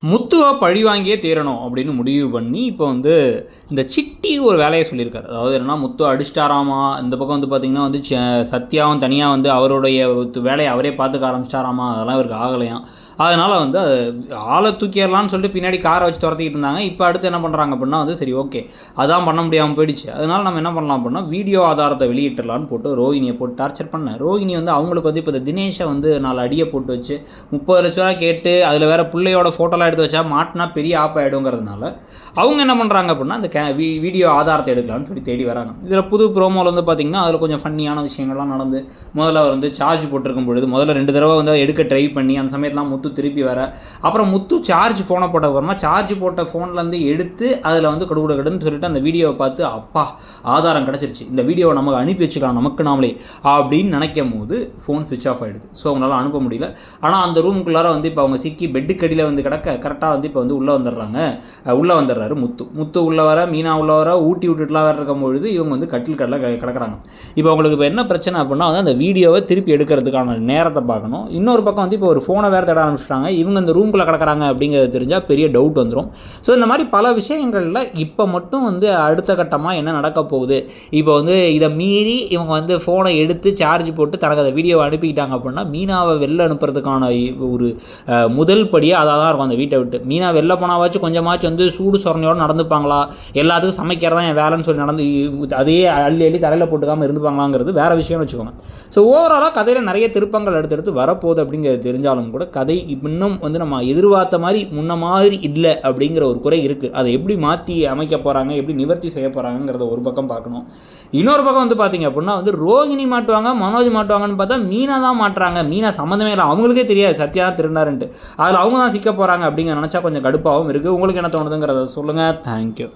முத்துவ பழி வாங்கியே தீரணும் அப்படின்னு முடிவு பண்ணி, இப்போ வந்து இந்த சிட்டி ஒரு வேலைய சொல்லியிருக்காரு. அதாவது என்னன்னா, முத்து அடிச்சிட்டாராமா, இந்த பக்கம் வந்து பார்த்தீங்கன்னா வந்து சத்யாவும் தனியா வந்து அவருடைய வேலைய அவரே பார்த்துக்க ஆரம்பிச்சிட்டாராமா, அதெல்லாம் இவருக்கு ஆகலையாம். அதனால வந்து ஆள தூக்கிறலான்னு சொல்லிட்டு பின்னாடி கார வச்சு தொரத்திக்கிட்டு இருந்தாங்க. இப்போ அடுத்து என்ன பண்ணுறாங்க அப்படின்னா வந்து சரி ஓகே, அதான் பண்ண முடியாம போயிடுச்சு. அதனால நம்ம என்ன பண்ணலாம் அப்படின்னா, வீடியோ ஆதாரத்த வெளியிட்டுறலான்னு போட்டு ரோஹிணிய போட்டு டார்ச்சர் பண்ணேன். ரோஹிணி வந்து அவங்களுக்கு வந்து இப்போ இந்த தினேஷ வந்து 4 அடிய போட்டு வச்சு, ரூ. 30,00,000 கேட்டு, அதில வேற புள்ளையோட ஃபோட்டோலாம் எடுத்து வச்சா மாட்டினா பெரிய ஆப்பாயிடுங்கிறதுனால, அவங்க என்ன பண்ணுறாங்க அப்படின்னா, அந்த வீடியோ ஆதாரத்தை எடுக்கலாம்னு சொல்லி தேடி வராங்க. இதில் புது ப்ரோமோவில் வந்து பார்த்திங்கன்னா, அதில் கொஞ்சம் ஃபன்னியான விஷயங்கள்லாம் நடந்து, முதல்ல அவர் வந்து சார்ஜ் போட்டிருக்கும் பொழுது, முதல்ல 2 தடவை வந்து எடுக்க ட்ரை பண்ணி, அந்த சமயத்துலாம் முத்து திருப்பி வர, அப்புறம் முத்து சார்ஜ் ஃபோனை போட்ட அப்புறமா சார்ஜ் போட்ட ஃபோன்லேருந்து எடுத்து, அதில் வந்து கடுன்னு சொல்லிட்டு அந்த வீடியோவை பார்த்து, அப்பா ஆதாரம் கிடச்சிருச்சு, இந்த வீடியோவை நமக்கு அனுப்பி வச்சுக்கலாம் நமக்கு நாமளே அப்படின்னு நினைக்கும் போது ஃபோன் சுவிட்ச் ஆஃப் ஆகிடுது. ஸோ அவங்களால அனுப்ப முடியல. ஆனால் அந்த ரூமுக்குள்ளார வந்து இப்போ அவங்க சிக்கி பெட்டுக்கடியில் வந்து கிடக்க கரெக்டாக வந்து இப்போ வந்து உள்ளே வந்துடுறாரு முத்து உள்ளே வர, மீனா உள்ளே வர, ஊட்டி விட்டுட்டுலாம் வேறு இருக்கும்பொழுது இவங்க வந்து கட்டில் கிடக்கிறாங்க. இப்போ அவங்களுக்கு இப்போ என்ன பிரச்சனை அப்படின்னா வந்து அந்த வீடியோவை திருப்பி எடுக்கிறதுக்கான நேரத்தை பார்க்கணும். இன்னொரு பக்கம் வந்து இப்போ ஒரு ஃபோனை வேறு தேட ஆரம்பிச்சிட்டாங்க. இவங்க இந்த ரூம்குள்ளே கிடக்கிறாங்க அப்படிங்கிறது தெரிஞ்சால் பெரிய டவுட் வந்துடும். ஸோ இந்த மாதிரி பல விஷயங்களில் இப்போ மட்டும் வந்து அடுத்த கட்டமாக என்ன நடக்க போகுது, இப்போ வந்து இதை மீறி இவங்க வந்து ஃபோனை எடுத்து சார்ஜ் போட்டு தனக்கு அந்த வீடியோவை அனுப்பிக்கிட்டாங்க அப்படின்னா மீனாவை வெளில அனுப்புறதுக்கான ஒரு முதல் படியாக அதாக தான் இருக்கும். அந்த வீட்டை விட்டு மீனா வெளில போனாவாச்சும் கொஞ்சமாச்சும் வந்து சூடு சொரணையோடு நடந்துப்பாங்களா, எல்லாத்துக்கும் சமைக்கிறதா என் வேலைன்னு சொல்லி நடந்து அதையே அள்ளி தலையில் போட்டுக்காமல் இருந்துப்பாங்களாங்கிறது வேறு விஷயம்னு வச்சுக்கோங்க. ஸோ ஓவராலாக கதையில் நிறைய திருப்பங்கள் அடுத்தடுத்து வரப்போகுது அப்படிங்கிறது தெரிஞ்சாலும் கூட கதை இன்னும் வந்து நம்ம எதிர்பார்த்த மாதிரி முன்ன மாதிரி இல்லை அப்படிங்கிற ஒரு குறை இருக்குது. அதை எப்படி மாற்றி அமைக்க போகிறாங்க, எப்படி நிவர்த்தி செய்ய போகிறாங்கிறத ஒரு பக்கம் பார்க்கணும். இன்னொரு பக்கம் வந்து பார்த்திங்க அப்படின்னா வந்து ரோஹிணி மாட்டுவாங்க, மனோஜ் மாட்டுவாங்கன்னு பார்த்தா மீனா தான் மாட்டுறாங்க. மீனா சம்மந்தமே இல்லை, அவங்களுக்கே தெரியாது சத்யா தான் திருநாருன்ட்டு. அதில் அவங்க தான் சிக்க போகிறாங்க அப்படிங்கிற நினச்சா கொஞ்சம் கடுப்பாகவும் இருக்குது. உங்களுக்கு என்ன தோணுதுங்கிறத சொல்லுங்கள். தேங்க்யூ.